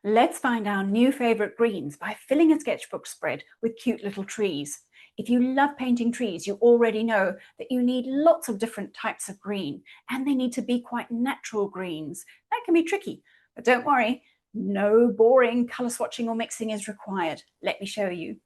Let's find our new favourite greens by filling a sketchbook spread with cute little trees. If you love painting trees, you already know that you need lots of different types of green, and they need to be quite natural greens. That can be tricky, but don't worry, no boring colour swatching or mixing is required. Let me show you.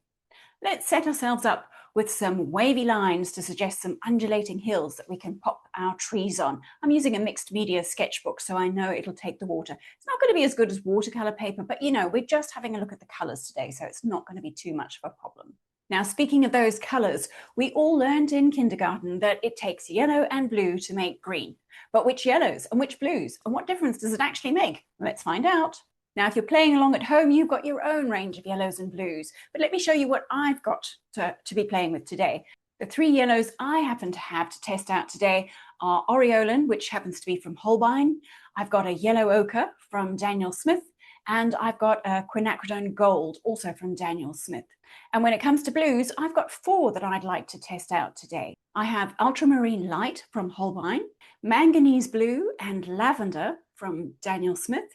Let's set ourselves up with some wavy lines to suggest some undulating hills that we can pop our trees on. I'm using a mixed media sketchbook, so I know it'll take the water. It's not going to be as good as watercolour paper, but you know, we're just having a look at the colours today, so it's not going to be too much of a problem. Now, speaking of those colours, we all learned in kindergarten that it takes yellow and blue to make green. But which yellows and which blues, and what difference does it actually make? Let's find out. Now, if you're playing along at home, you've got your own range of yellows and blues, but let me show you what I've got to be playing with today. The three yellows I happen to have to test out today are Aureolin, which happens to be from Holbein. I've got a yellow ochre from Daniel Smith, and I've got a quinacridone gold, also from Daniel Smith. And when it comes to blues, I've got four that I'd like to test out today. I have ultramarine light from Holbein, manganese blue and lavender from Daniel Smith,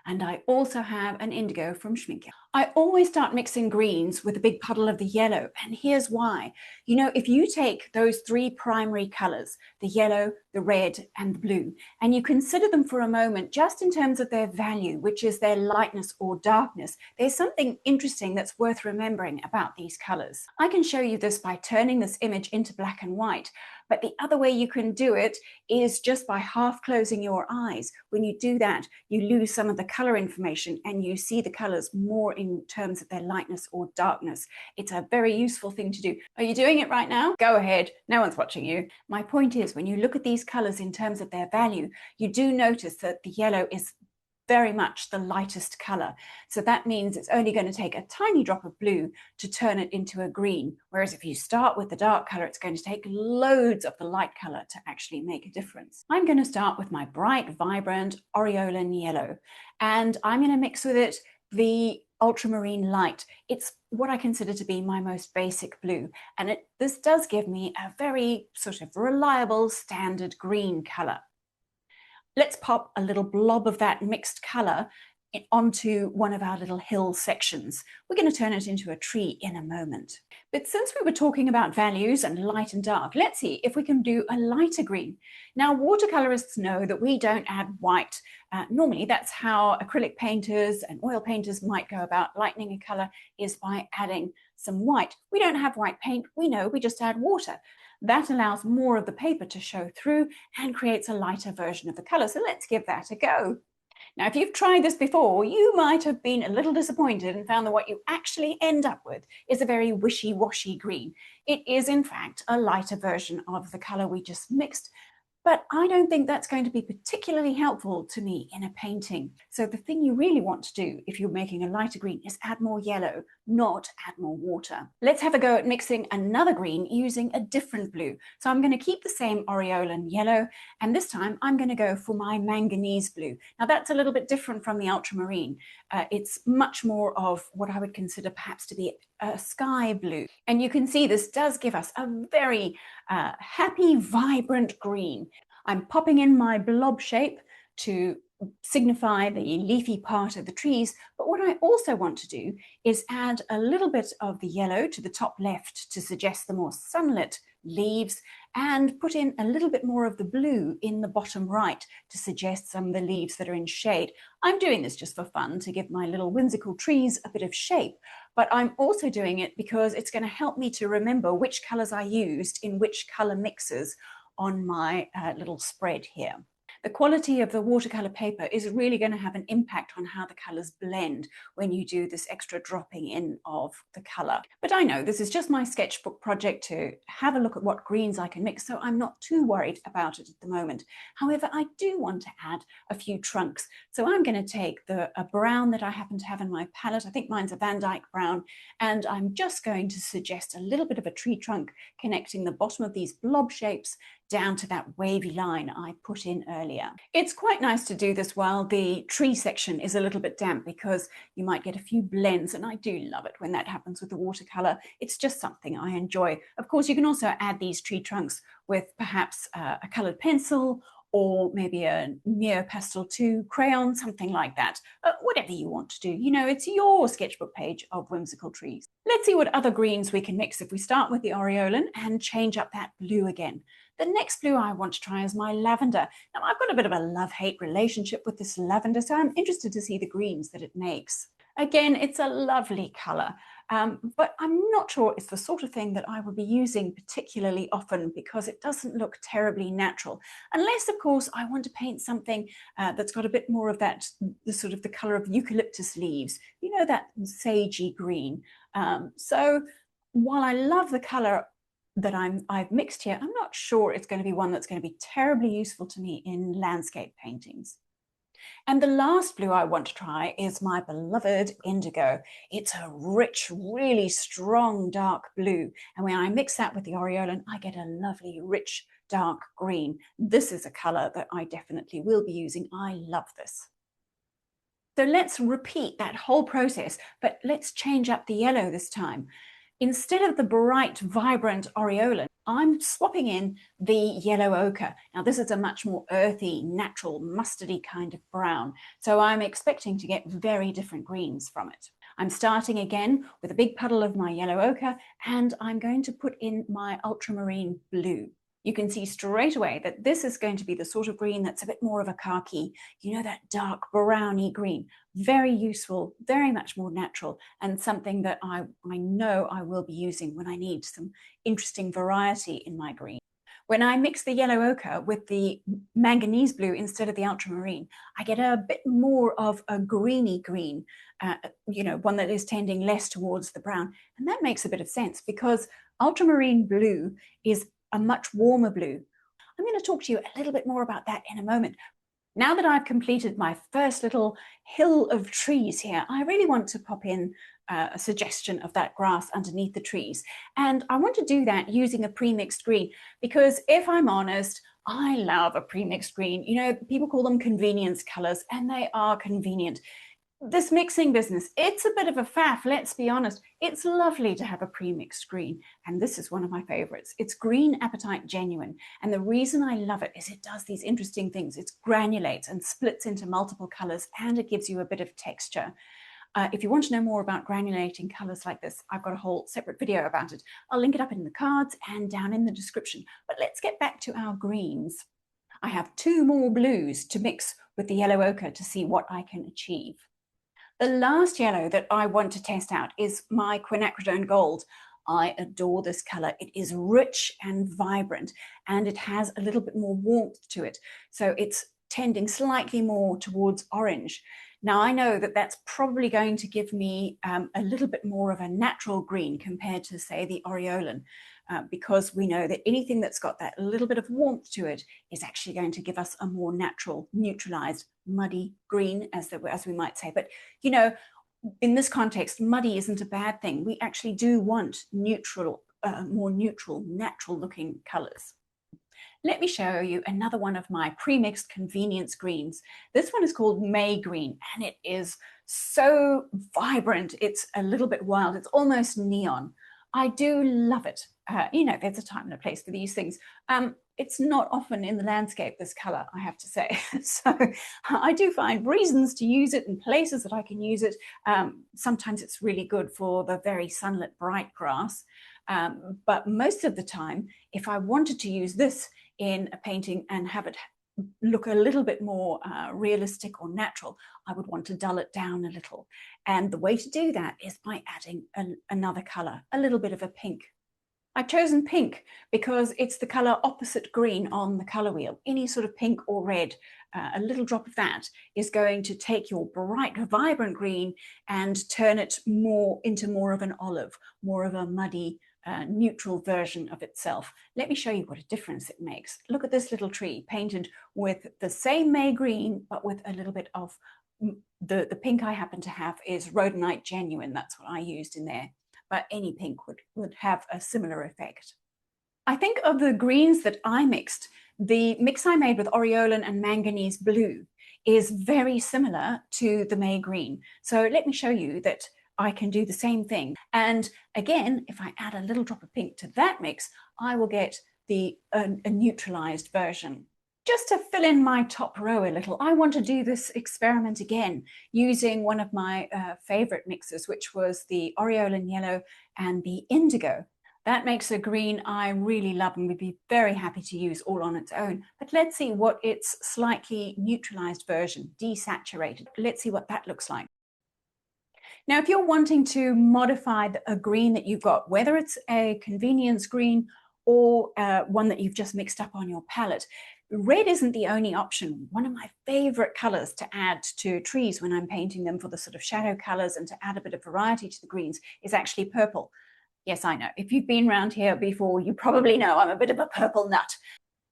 and I also have an indigo from Schmincke. I always start mixing greens with a big puddle of the yellow, and here's why. You know, if you take those three primary colours, the yellow, the red and the blue, and you consider them for a moment just in terms of their value, which is their lightness or darkness, there's something interesting that's worth remembering about these colours. I can show you this by turning this image into black and white, but the other way you can do it is just by half closing your eyes. When you do that, you lose some of the colour information and you see the colours more in terms of their lightness or darkness. It's a very useful thing to do. Are you doing it right now? Go ahead. No one's watching you. My point is, when you look at these colours in terms of their value, you do notice that the yellow is very much the lightest colour. So that means it's only going to take a tiny drop of blue to turn it into a green. Whereas if you start with the dark colour, it's going to take loads of the light colour to actually make a difference. I'm going to start with my bright, vibrant Aureolin yellow, and I'm going to mix with it the ultramarine light. It's what I consider to be my most basic blue, and this does give me a very sort of reliable standard green colour. Let's pop a little blob of that mixed colour onto one of our little hill sections. We're going to turn it into a tree in a moment. But since we were talking about values and light and dark, let's see if we can do a lighter green. Now, watercolourists know that we don't add white. Normally, that's how acrylic painters and oil painters might go about lightening a colour, is by adding some white. We don't have white paint, we know, we just add water. That allows more of the paper to show through and creates a lighter version of the colour. So let's give that a go. Now, if you've tried this before, you might have been a little disappointed and found that what you actually end up with is a very wishy-washy green. It is, in fact, a lighter version of the colour we just mixed, but I don't think that's going to be particularly helpful to me in a painting. So the thing you really want to do if you're making a lighter green is add more yellow, not add more water. Let's have a go at mixing another green using a different blue. So I'm going to keep the same Aureolin yellow, and this time I'm going to go for my manganese blue. Now that's a little bit different from the ultramarine. It's much more of what I would consider perhaps to be a sky blue. And you can see this does give us a very happy, vibrant green. I'm popping in my blob shape to signify the leafy part of the trees, but what I also want to do is add a little bit of the yellow to the top left to suggest the more sunlit leaves, and put in a little bit more of the blue in the bottom right to suggest some of the leaves that are in shade. I'm doing this just for fun, to give my little whimsical trees a bit of shape, but I'm also doing it because it's going to help me to remember which colours I used in which colour mixes on my little spread here. The quality of the watercolour paper is really going to have an impact on how the colours blend when you do this extra dropping in of the colour. But I know this is just my sketchbook project to have a look at what greens I can mix, so I'm not too worried about it at the moment. However, I do want to add a few trunks. So I'm going to take a brown that I happen to have in my palette. I think mine's a Van Dyke brown, and I'm just going to suggest a little bit of a tree trunk connecting the bottom of these blob shapes down to that wavy line I put in earlier. It's quite nice to do this while the tree section is a little bit damp, because you might get a few blends, and I do love it when that happens with the watercolour. It's just something I enjoy. Of course, you can also add these tree trunks with perhaps a coloured pencil or maybe a Neo Pastel 2 crayon, something like that. Whatever you want to do. You know, it's your sketchbook page of whimsical trees. Let's see what other greens we can mix if we start with the aureolin and change up that blue again. The next blue I want to try is my lavender. Now, I've got a bit of a love-hate relationship with this lavender, so I'm interested to see the greens that it makes. Again, it's a lovely colour, but I'm not sure it's the sort of thing that I would be using particularly often because it doesn't look terribly natural. Unless, of course, I want to paint something that's got a bit more of that, the sort of the colour of eucalyptus leaves, you know, that sagey green. So while I love the colour that I've mixed here, I'm not sure it's going to be one that's going to be terribly useful to me in landscape paintings. And the last blue I want to try is my beloved indigo. It's a rich, really strong dark blue. And when I mix that with the aureolin, I get a lovely, rich, dark green. This is a color that I definitely will be using. I love this. So let's repeat that whole process, but let's change up the yellow this time. Instead of the bright, vibrant aureolin, I'm swapping in the yellow ochre. Now, this is a much more earthy, natural, mustardy kind of brown, so I'm expecting to get very different greens from it. I'm starting again with a big puddle of my yellow ochre, and I'm going to put in my ultramarine blue. You can see straight away that this is going to be the sort of green that's a bit more of a khaki, you know, that dark browny green. Very useful, very much more natural, and something that I know I will be using when I need some interesting variety in my green. When I mix the yellow ochre with the manganese blue instead of the ultramarine, I get a bit more of a greeny green, you know, one that is tending less towards the brown. And that makes a bit of sense because ultramarine blue is a much warmer blue. I'm going to talk to you a little bit more about that in a moment. Now that I've completed my first little hill of trees here, I really want to pop in a suggestion of that grass underneath the trees. And I want to do that using a pre-mixed green because if I'm honest, I love a pre-mixed green. You know, people call them convenience colors, and they are convenient. This mixing business, it's a bit of a faff, let's be honest. It's lovely to have a pre-mixed green, and this is one of my favorites. It's Green Apatite Genuine, and the reason I love it is it does these interesting things. It granulates and splits into multiple colors, and it gives you a bit of texture. If you want to know more about granulating colors like this, I've got a whole separate video about it. I'll link it up in the cards and down in the description. But let's get back to our greens. I have 2 more blues to mix with the yellow ochre to see what I can achieve. The last yellow that I want to test out is my quinacridone gold. I adore this color. It is rich and vibrant, and it has a little bit more warmth to it. So it's tending slightly more towards orange. Now, I know that that's probably going to give me a little bit more of a natural green compared to, say, the aureolin, because we know that anything that's got that little bit of warmth to it is actually going to give us a more natural, neutralized, muddy green, as we might say. But, you know, in this context, muddy isn't a bad thing. We actually do want neutral, more neutral, natural-looking colors. Let me show you another one of my pre-mixed convenience greens. This one is called May Green, and it is so vibrant. It's a little bit wild. It's almost neon. I do love it. You know, there's a time and a place for these things. It's not often in the landscape, this color, I have to say. So I do find reasons to use it and places that I can use it. Sometimes it's really good for the very sunlit, bright grass. But most of the time, if I wanted to use this in a painting and have it look a little bit more realistic or natural, I would want to dull it down a little. And the way to do that is by adding another color, a little bit of a pink. I've chosen pink because it's the color opposite green on the color wheel. Any sort of pink or red, a little drop of that is going to take your bright, vibrant green and turn it into more of an olive, more of a muddy, neutral version of itself. Let me show you what a difference it makes. Look at this little tree painted with the same May green, but with a little bit of the pink I happen to have is Rhodonite Genuine. That's what I used in there. But any pink would have a similar effect. I think of the greens that I mixed, the mix I made with aureolin and manganese blue is very similar to the May green. So let me show you that I can do the same thing. And again, if I add a little drop of pink to that mix, I will get a neutralized version. Just to fill in my top row a little, I want to do this experiment again using one of my favorite mixes, which was the aureolin yellow and the indigo. That makes a green I really love and would be very happy to use all on its own. But let's see what its slightly neutralized version, desaturated, let's see what that looks like. Now, if you're wanting to modify a green that you've got, whether it's a convenience green or one that you've just mixed up on your palette, red isn't the only option. One of my favorite colors to add to trees when I'm painting them for the sort of shadow colors and to add a bit of variety to the greens is actually purple. Yes, I know. If you've been around here before, you probably know I'm a bit of a purple nut.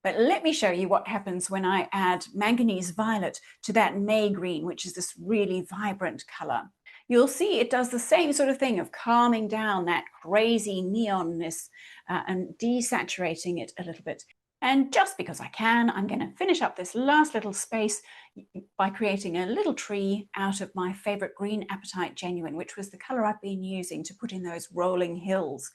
But let me show you what happens when I add manganese violet to that May green, which is this really vibrant color. You'll see it does the same sort of thing of calming down that crazy neonness and desaturating it a little bit. And just because I can, I'm going to finish up this last little space by creating a little tree out of my favorite green apatite genuine, which was the color I've been using to put in those rolling hills.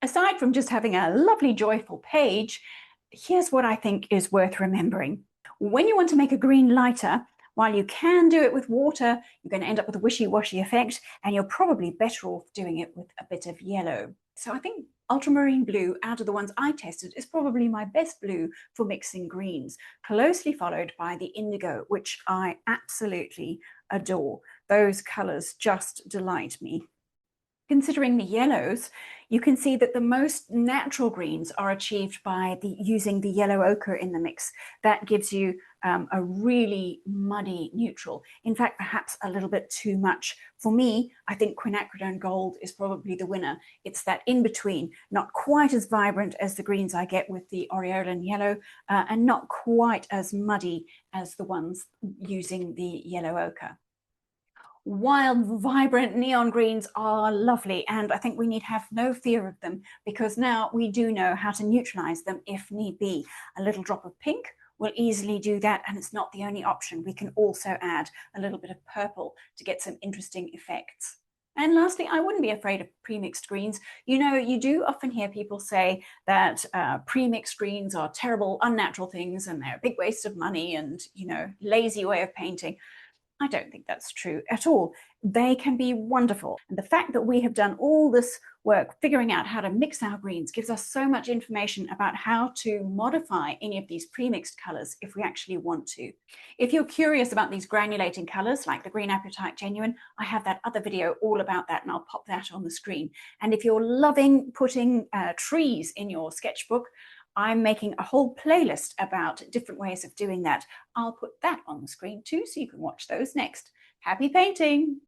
Aside from just having a lovely, joyful page, here's what I think is worth remembering. When you want to make a green lighter, while you can do it with water, you're going to end up with a wishy-washy effect, and you're probably better off doing it with a bit of yellow. So I think ultramarine blue, out of the ones I tested, is probably my best blue for mixing greens, closely followed by the indigo, which I absolutely adore. Those colors just delight me. Considering the yellows, you can see that the most natural greens are achieved by using the yellow ochre in the mix. That gives you a really muddy neutral. In fact, perhaps a little bit too much. For me, I think quinacridone gold is probably the winner. It's that in-between, not quite as vibrant as the greens I get with the aureolin yellow, and not quite as muddy as the ones using the yellow ochre. Wild, vibrant neon greens are lovely, and I think we need have no fear of them because now we do know how to neutralize them if need be. A little drop of pink will easily do that, and it's not the only option. We can also add a little bit of purple to get some interesting effects. And lastly, I wouldn't be afraid of pre-mixed greens. You know, you do often hear people say that pre-mixed greens are terrible, unnatural things, and they're a big waste of money and, you know, lazy way of painting. I don't think that's true at all. They can be wonderful. And the fact that we have done all this work figuring out how to mix our greens gives us so much information about how to modify any of these pre-mixed colors if we actually want to. If you're curious about these granulating colors like the green apatite genuine, I have that other video all about that and I'll pop that on the screen. And if you're loving putting trees in your sketchbook, I'm making a whole playlist about different ways of doing that. I'll put that on the screen too, so you can watch those next. Happy painting!